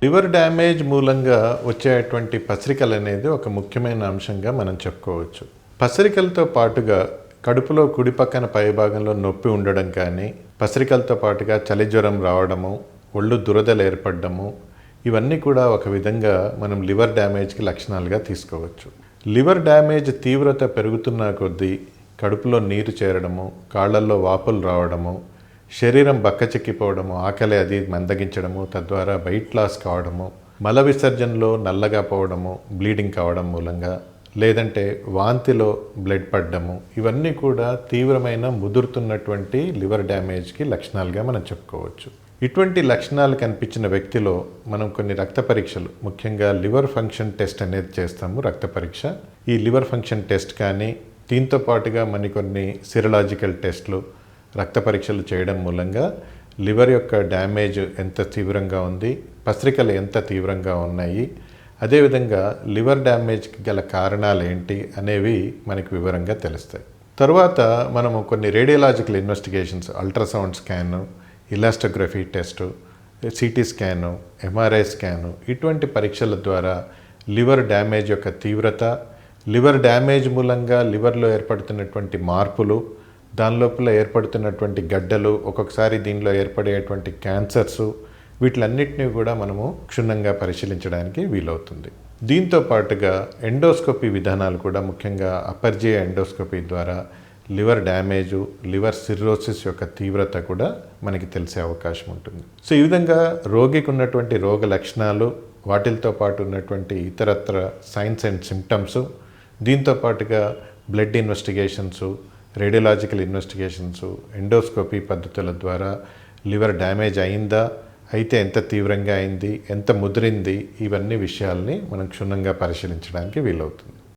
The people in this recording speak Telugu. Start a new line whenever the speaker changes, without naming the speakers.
లివర్ డ్యామేజ్ మూలంగా వచ్చేటువంటి పసరికలు అనేది ఒక ముఖ్యమైన అంశంగా మనం చెప్పుకోవచ్చు. పసరికలతో పాటుగా కడుపులో కుడి పక్కన పైభాగంలో నొప్పి ఉండడం కానీ, పసరికలతో పాటుగా చలి జ్వరం రావడము, ఒళ్ళు దురదలు ఏర్పడము, ఇవన్నీ కూడా ఒక విధంగా మనం లివర్ డ్యామేజ్కి లక్షణాలుగా తీసుకోవచ్చు. లివర్ డ్యామేజ్ తీవ్రత పెరుగుతున్న కొద్దీ కడుపులో నీరు చేరడము, కాళ్ళల్లో వాపులు రావడము, శరీరం బక్కచిక్కిపోవడము, ఆకలి అది మందగించడము, తద్వారా వెయిట్ లాస్ కావడము, మల విసర్జనలో నల్లగా పోవడము, బ్లీడింగ్ కావడం మూలంగా, లేదంటే వాంతిలో బ్లడ్ పడ్డము, ఇవన్నీ కూడా తీవ్రమైన ముదురుతున్నటువంటి లివర్ డ్యామేజ్కి లక్షణాలుగా మనం చెప్పుకోవచ్చు. ఇటువంటి లక్షణాలు కనిపించిన వ్యక్తిలో మనం కొన్ని రక్త పరీక్షలు, ముఖ్యంగా లివర్ ఫంక్షన్ టెస్ట్ అనేది చేస్తాము. రక్త పరీక్ష, ఈ లివర్ ఫంక్షన్ టెస్ట్ కానీ, దీంతో పాటుగా మరికొన్ని సిరలాజికల్ టెస్ట్లు, రక్త పరీక్షలు చేయడం మూలంగా లివర్ యొక్క డ్యామేజ్ ఎంత తీవ్రంగా ఉంది, పసరికలు ఎంత తీవ్రంగా ఉన్నాయి, అదేవిధంగా లివర్ డ్యామేజ్కి గల కారణాలు ఏంటి అనేవి మనకు వివరంగా తెలుస్తాయి. తర్వాత మనము కొన్ని radiological investigations, ultrasound scan, elastography test, CT scan, MRI scan, ఇటువంటి పరీక్షల ద్వారా లివర్ డ్యామేజ్ యొక్క తీవ్రత, లివర్ డ్యామేజ్ మూలంగా లివర్లో ఏర్పడుతున్నటువంటి మార్పులు, దాని లోపల ఏర్పడుతున్నటువంటి గడ్డలు, ఒక్కొక్కసారి దీనిలో ఏర్పడేటువంటి క్యాన్సర్సు, వీటిలన్నిటినీ కూడా మనము క్షుణ్ణంగా పరిశీలించడానికి వీలవుతుంది. దీంతో పాటుగా ఎండోస్కోపీ విధానాలు కూడా, ముఖ్యంగా అపర్జీయ ఎండోస్కోపీ ద్వారా లివర్ డ్యామేజు, లివర్ సిర్రోసిస్ యొక్క తీవ్రత కూడా మనకి తెలిసే అవకాశం ఉంటుంది. సో ఈ విధంగా రోగికి ఉన్నటువంటి రోగ లక్షణాలు, వాటితో పాటు ఉన్నటువంటి ఇతరత్ర సైన్స్ అండ్ సిమ్టమ్స్, దీంతో పాటుగా బ్లడ్ ఇన్వెస్టిగేషన్సు, రేడియోలాజికల్ ఇన్వెస్టిగేషన్సు, ఎండోస్కోపీ పద్ధతుల ద్వారా లివర్ డ్యామేజ్ అయిందా, అయితే ఎంత తీవ్రంగా అయింది, ఎంత ముదిరింది, ఇవన్నీ విషయాల్ని మనం క్షుణ్ణంగా పరిశీలించడానికి వీలవుతుంది.